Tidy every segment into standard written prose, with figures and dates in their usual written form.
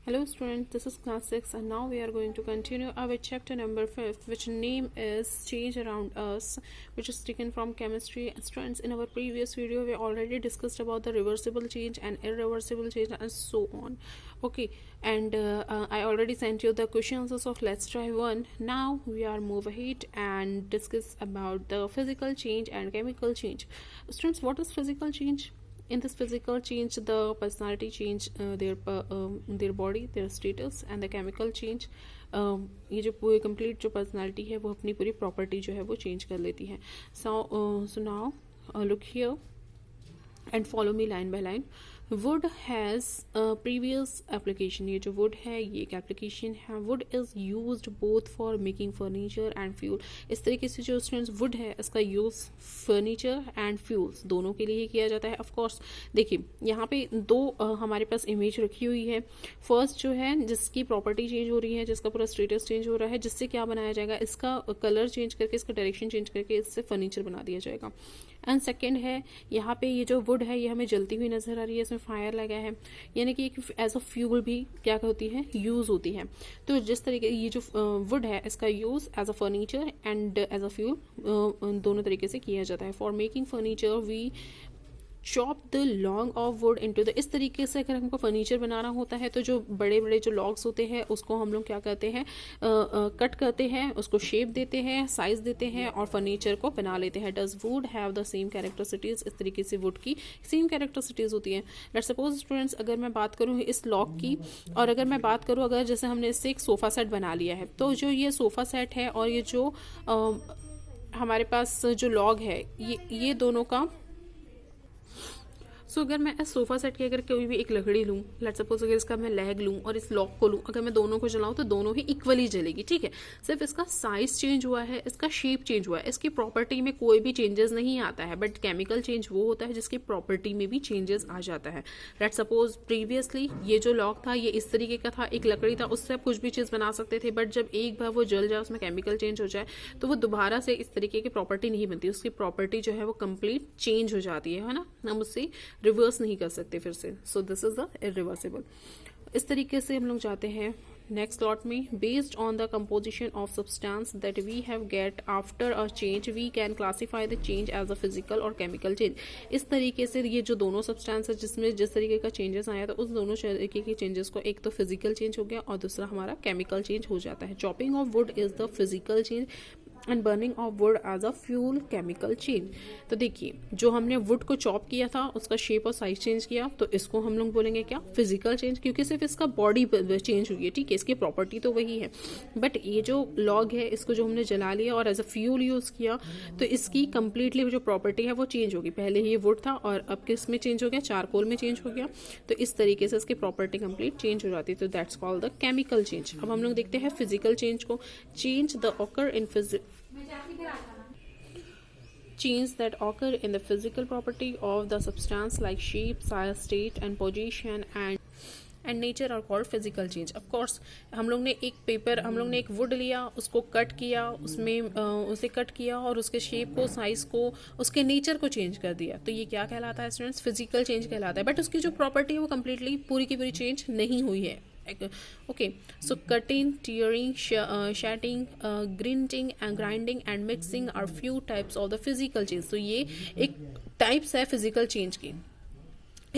Hello students, this is class 6 and now we are going to continue our chapter number 5, which name is Change Around Us, which is taken from chemistry. Students, in our previous video we already discussed about the reversible change and irreversible change and so on. Okay, and I already sent you the question answers of Let's Try 1. Now we are move ahead and discuss about the physical change and chemical change. Students, what is physical change? In this physical change, the personality change, their body, their status, and the chemical change. ये जो पूरी complete जो personality है वो अपनी पूरी property जो है वो change कर लेती है. So now look here and follow me line by line. Wood has a previous application. ये जो wood है ये एक application है. Wood is used both for making furniture and fuel. इस तरीके से जो students wood है इसका use furniture and fuels दोनों के लिए किया जाता है. Of course देखिए यहाँ पे दो हमारे पास image रखी हुई है. First जो है जिसकी property change हो रही है, जिसका पूरा status change हो रहा है, जिससे क्या बनाया जाएगा, इसका color change करके, इसका direction change करके इससे furniture बना दिया जाएगा. एंड सेकेंड है यहाँ पे ये जो वुड है ये हमें जलती हुई नजर आ रही है, इसमें फायर लगा है, यानी कि एज अ फ्यूल भी क्या होती है, यूज होती है. तो जिस तरीके ये जो वुड है इसका use as a furniture and as a fuel दोनों तरीके से किया जाता है. For making furniture we chop the long of wood into the, इस तरीके से अगर हमको फर्नीचर बनाना होता है तो जो बड़े बड़े जो लॉग्स होते हैं उसको हम लोग क्या करते हैं, कट करते हैं, उसको शेप देते हैं, साइज देते हैं और फर्नीचर को बना लेते हैं. Does would have the same characteristics, इस तरीके से वुड की सेम कैरेक्टरिस्टिक्स होती है. लेट्स सपोज स्टूडेंट्स अगर मैं बात करूँ इस लॉग की और अगर मैं बात करूँ अगर जैसे हमने इससे एक सोफा सेट बना लिया है, तो जो ये सोफा सेट है और ये जो हमारे पास जो लॉग है ये दोनों का अगर मैं इस सोफा सेट की अगर कोई भी एक लकड़ी लूँ, लेट्स सपोज अगर इसका मैं लेग लूँ और इस लॉक को लूँ, अगर मैं दोनों को जलाऊँ तो दोनों ही इक्वली जलेगी. ठीक है, सिर्फ इसका साइज चेंज हुआ है, इसका शेप चेंज हुआ है, इसकी प्रॉपर्टी में कोई भी चेंजेस नहीं आता है. बट केमिकल चेंज वो होता है जिसकी प्रॉपर्टी में भी चेंजेस आ जाता है. लेट्स सपोज प्रीवियसली ये जो लॉक था ये इस तरीके का था, एक लकड़ी था, उससे आप कुछ भी चीज़ बना सकते थे. बट जब एक बार वो जल जाए, उसमें केमिकल चेंज हो जाए, तो वो दोबारा से इस तरीके की प्रॉपर्टी नहीं बनती, उसकी प्रॉपर्टी जो है वो कंप्लीट चेंज हो जाती है ना, हम उससे रिवर्स नहीं कर सकते फिर से. So this is the irreversible. इस तरीके से हम लोग जाते हैं नेक्स्ट लॉट में. Based on the composition of substance that we have get after a change we can classify the change as a physical और केमिकल चेंज. इस तरीके से ये जो दोनों सब्सटेंस है जिसमें जिस तरीके का चेंजेस आया था उस दोनों तरीके के चेंजेस को एक तो फिजिकल चेंज हो गया और दूसरा हमारा केमिकल चेंज हो जाता है. Chopping of wood is the physical change and burning of wood as a fuel chemical change. तो देखिए जो हमने वुड को चॉप किया था उसका शेप और साइज चेंज किया तो इसको हम लोग बोलेंगे क्या, फिजिकल चेंज, क्योंकि सिर्फ इसका बॉडी चेंज हुई है. ठीक है, इसकी प्रॉपर्टी तो वही है. बट ये जो लॉग है इसको जो हमने जला लिया और एज अ फ्यूल यूज किया तो इसकी कंप्लीटली जो प्रॉपर्टी है वो चेंज होगी. पहले ये वुड था और अब किस में चेंज हो गया, चारकोल में चेंज हो गया. तो इस तरीके से इसकी प्रॉपर्टी कंप्लीट चेंज हो जाती है. तो that's called the chemical change. अब हम लोग देखते हैं फिजिकल चेंज को. Change the occur in change that occur in the physical property of the substance like shape, size, state and position and nature are called physical change. Of course हम लोग ने एक वुड लिया, उसको cut किया, उसमें उसे कट किया और उसके शेप को, साइज को, उसके नेचर को चेंज कर दिया. तो ये क्या कहलाता है स्टूडेंट्स, फिजिकल चेंज कहलाता है. बट उसकी जो प्रॉपर्टी है वो कम्प्लीटली पूरी की पूरी चेंज नहीं हुई है. Okay, so cutting, tearing, shatting, grinding and mixing are few types of the physical change. So ये एक types है physical change की.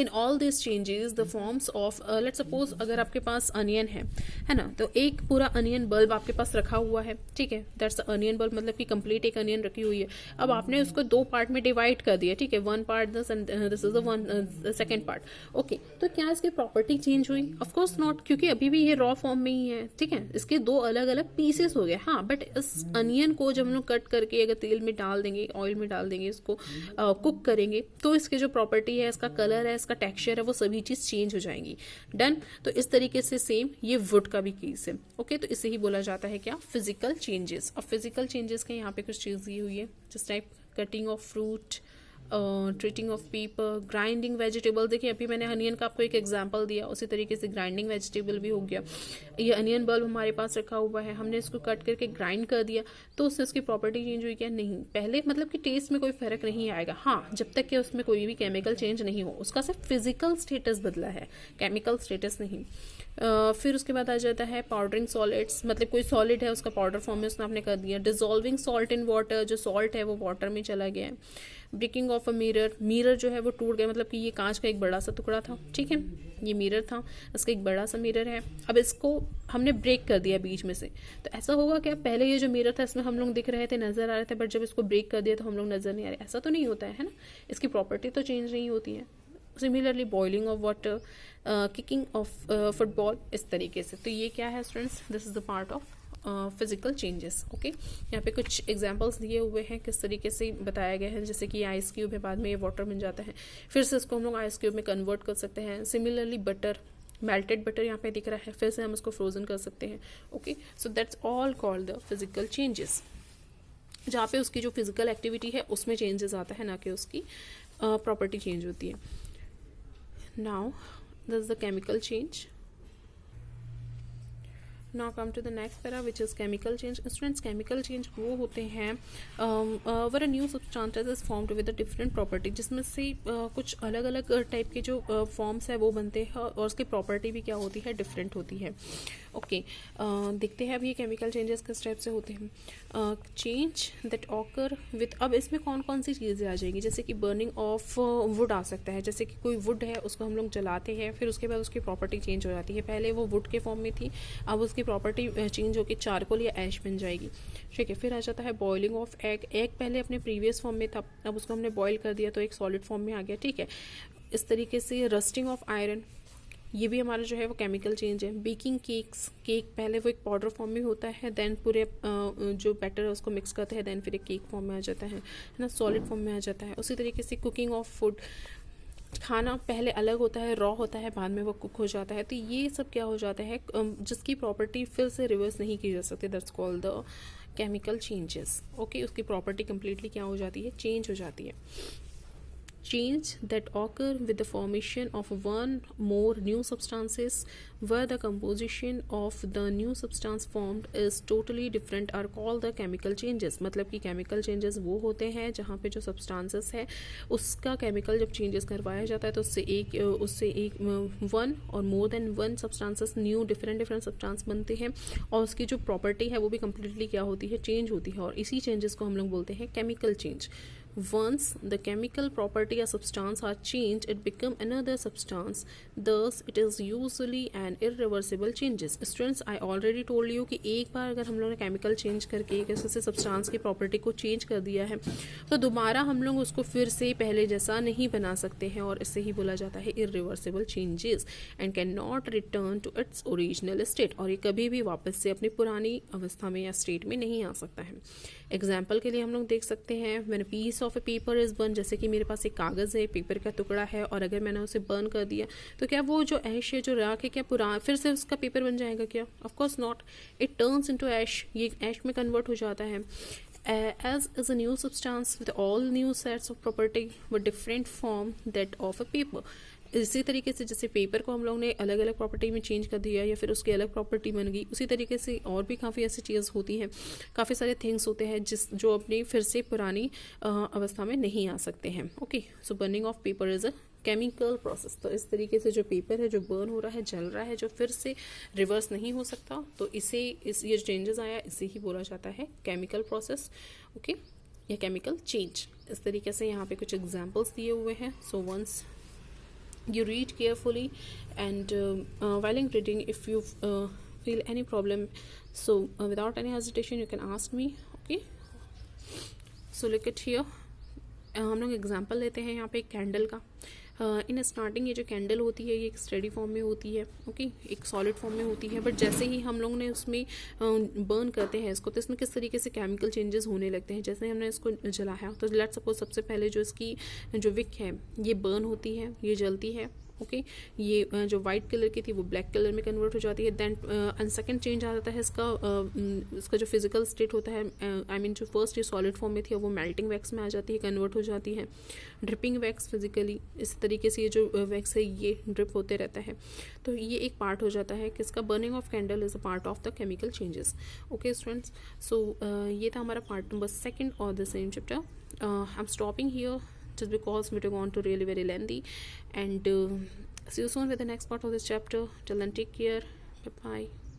In all these changes the forms of let's suppose अगर आपके पास अनियन है ना, तो एक पूरा अनियन बल्ब आपके पास रखा हुआ है. ठीक है, दैट्स अनियन बल्ब, मतलब कि कंप्लीट एक अनियन रखी हुई है. अब आपने उसको दो पार्ट में डिवाइड कर दिया. ठीक है, one part this and this is the one second part. Okay, तो क्या इसकी प्रॉपर्टी चेंज हुई? ऑफ कोर्स नॉट, क्योंकि अभी भी ये रॉ फॉर्म में ही है. ठीक है, इसके दो अलग अलग पीसेस हो गए. हाँ, बट इस अनियन को जब हम लोग कट करके अगर तेल में डाल देंगे, ऑयल में डाल देंगे, इसको कुक करेंगे तो इसकी जो प्रॉपर्टी है, इसका कलर है, इसका टेक्सचर है, वो सभी चीज चेंज हो जाएंगी. डन. तो इस तरीके से सेम ये वुड का भी केस है. ओके, तो इसे ही बोला जाता है क्या, फिजिकल चेंजेस. अब फिजिकल चेंजेस के यहाँ पे कुछ चीज दी हुई है, just type cutting of fruit, treating of paper, grinding vegetable. देखिए अभी मैंने अनियन का आपको एक एग्जांपल दिया, उसी तरीके से ग्राइंडिंग वेजिटेबल भी हो गया। ये अनियन बल्ब हमारे पास रखा हुआ है, हमने इसको कट करके ग्राइंड कर दिया तो उससे उसकी प्रॉपर्टी चेंज हुई क्या? नहीं। पहले मतलब कि टेस्ट में कोई फर्क नहीं आएगा, हाँ, जब तक कि उसमें कोई भी केमिकल चेंज नहीं हो, उसका सिर्फ फिजिकल स्टेटस बदला है, केमिकल स्टेटस नहीं। फिर उसके बाद आ जाता है पाउडरिंग सॉलिड्स, मतलब कोई सॉलिड है उसका पाउडर फॉर्म में उसने आपने कर दिया। डिजोल्विंग सॉल्ट इन वाटर, जो सॉल्ट है वो वाटर में चला गया है। Breaking of a mirror, mirror जो है वो टूट गया, मतलब कि ये कांच का एक बड़ा सा टुकड़ा था, ठीक है, ये मिरर था, इसका एक बड़ा सा मिरर है, अब इसको हमने ब्रेक कर दिया बीच में से, तो ऐसा होगा क्या? पहले ये जो मिरर था इसमें हम लोग दिख रहे थे, नजर आ रहे थे, बट जब इसको ब्रेक कर दिया तो हम लोग नजर नहीं आ रहे, ऐसा तो नहीं होता है ना, इसकी प्रॉपर्टी तो चेंज नहीं होती है। Similarly boiling of water, kicking off football, इस तरीके से। तो ये क्या है students? This is the part of physical changes. Okay, यहाँ पे कुछ एग्जांपल्स दिए हुए हैं किस तरीके से बताया गया है, जैसे कि आइस क्यूब है, बाद में ये वाटर बन जाता है, फिर से इसको हम लोग आइस क्यूब में कन्वर्ट कर सकते हैं। सिमिलरली बटर, मेल्टेड बटर यहाँ पे दिख रहा है, फिर से हम उसको फ्रोजन कर सकते हैं। Okay, so that's all called the physical changes, जहाँ पे उसकी जो फिजिकल एक्टिविटी है उसमें चेंजेस आता है, ना कि उसकी प्रॉपर्टी चेंज होती है। Now this is the chemical change. Now come to the next para, which is chemical change. Students, chemical change वो होते हैं where a new substance is formed with a different property, जिसमें से कुछ अलग अलग टाइप के जो फॉर्म्स है वो बनते हैं और उसकी प्रॉपर्टी भी क्या होती है? डिफरेंट होती है। ओके, देखते हैं अब ये केमिकल चेंजेस किस टाइप से होते हैं। चेंज दैट ऑकर विथ, अब इसमें कौन कौन सी चीज़ें आ जाएंगी, जैसे कि बर्निंग ऑफ वुड आ सकता है, जैसे कि कोई वुड है उसको हम लोग जलाते हैं, फिर उसके बाद उसकी प्रॉपर्टी चेंज हो जाती है, पहले वो वुड के फॉर्म में थी, अब उसकी प्रॉपर्टी चेंज होकर चारकोल या ऐश बन जाएगी, ठीक है। फिर आ जाता है बॉइलिंग ऑफ एग, एग पहले अपने प्रीवियस फॉर्म में था, अब उसको हमने बॉयल कर दिया तो एक सॉलिड फॉर्म में आ गया, ठीक है। इस तरीके से रस्टिंग ऑफ आयरन, ये भी हमारा जो है वो केमिकल चेंज है। बेकिंग केक्स, केक पहले वो एक पाउडर फॉर्म में होता है, देन पूरे जो बैटर है उसको मिक्स करते हैं, देन फिर एक केक फॉर्म में आ जाता है ना, सॉलिड फॉर्म में आ जाता है। उसी तरीके से कुकिंग ऑफ फूड, खाना पहले अलग होता है, रॉ होता है, बाद में वो कुक हो जाता है, तो ये सब क्या हो जाता है जिसकी प्रॉपर्टी फिर से रिवर्स नहीं की जा सकती, that's called the chemical changes. Okay, उसकी प्रॉपर्टी कंप्लीटली क्या हो जाती है? चेंज हो जाती है। Change that occur with the formation of one more new substances where the composition of the new substance formed is totally different are called the chemical changes। मतलब कि chemical changes वो होते हैं जहाँ पे जो substances है उसका chemical जब changes करवाया जाता है तो उससे एक one और more than one substances new different substance बनते हैं और उसकी जो property है वो भी completely क्या होती है? change होती है, और इसी changes को हम लोग बोलते हैं chemical change। Once the chemical property of substance are changed, it become another substance. Thus, it is usually an irreversible changes. Students, I already told you कि एक बार अगर हम लोगों ने chemical change करके एक ऐसे substance की property को change कर दिया है तो दोबारा हम लोग उसको फिर से पहले जैसा नहीं बना सकते हैं, और इससे ही बोला जाता है irreversible changes and cannot return to its original state। और ये कभी भी वापस से अपनी पुरानी अवस्था में या स्टेट में नहीं आ सकता है। एग्जाम्पल के लिए हम लोग देख सकते हैं when piece of a paper is burn, जैसे कि मेरे पास एक कागज़ है, पेपर का टुकड़ा है, और अगर मैंने उसे बर्न कर दिया तो क्या वो जो ऐश है, जो राख है, क्या पुराना फिर से उसका पेपर बन जाएगा क्या? Of course not, it turns into ash, ये ऐश में कन्वर्ट हो जाता है। as is a new substance with all new sets of property with different form that of a paper। इसी तरीके से जैसे पेपर को हम लोग ने अलग अलग प्रॉपर्टी में चेंज कर दिया या फिर उसकी अलग प्रॉपर्टी बन गई, उसी तरीके से और भी काफ़ी ऐसी चीज़ होती हैं, काफ़ी सारे थिंग्स होते हैं जो अपनी फिर से पुरानी अवस्था में नहीं आ सकते हैं। Okay, so burning of paper is a chemical process. तो इस तरीके से जो पेपर है जो बर्न हो रहा है, जल रहा है, जो फिर से रिवर्स नहीं हो सकता, तो ये जो चेंजेस आया इसे ही बोला जाता है केमिकल प्रोसेस। ओके, या केमिकल चेंज। इस तरीके से यहाँ पे कुछ एग्जाम्पल्स दिए हुए हैं। So once you read carefully and while reading if you feel any problem, so without any hesitation you can ask me। okay, so look at here, हम लोग एग्जांपल लेते हैं यहाँ पे एक कैंडल का। इन स्टार्टिंग ये जो कैंडल होती है ये एक स्टेडी फॉर्म में होती है, ओके, एक सॉलिड फॉर्म में होती है, बट जैसे ही हम लोग ने उसमें बर्न करते हैं इसको तो इसमें किस तरीके से केमिकल चेंजेस होने लगते हैं। जैसे हमने इसको जलाया तो लेट्स सपोज सबसे पहले जो इसकी जो विक है ये बर्न होती है, ये जलती है, ओके ये जो वाइट कलर की थी वो ब्लैक कलर में कन्वर्ट हो जाती है। देन सेकंड चेंज आ जाता है इसका जो फिजिकल स्टेट होता है, आई मीन जो फर्स्ट ये सॉलिड फॉर्म में थी वो मेल्टिंग वैक्स में आ जाती है, कन्वर्ट हो जाती है। ड्रिपिंग वैक्स फिजिकली इस तरीके से ये जो वैक्स है ये ड्रिप होते रहता है। तो ये एक पार्ट हो जाता है किसका, burning of candle is a part of the chemical changes. Okay students, so ये था हमारा पार्ट नंबर सेकंड और the same chapter. I am stopping here just because we don't want to really very lengthy, and see you soon with the next part of this chapter. Till then, take care. Bye bye.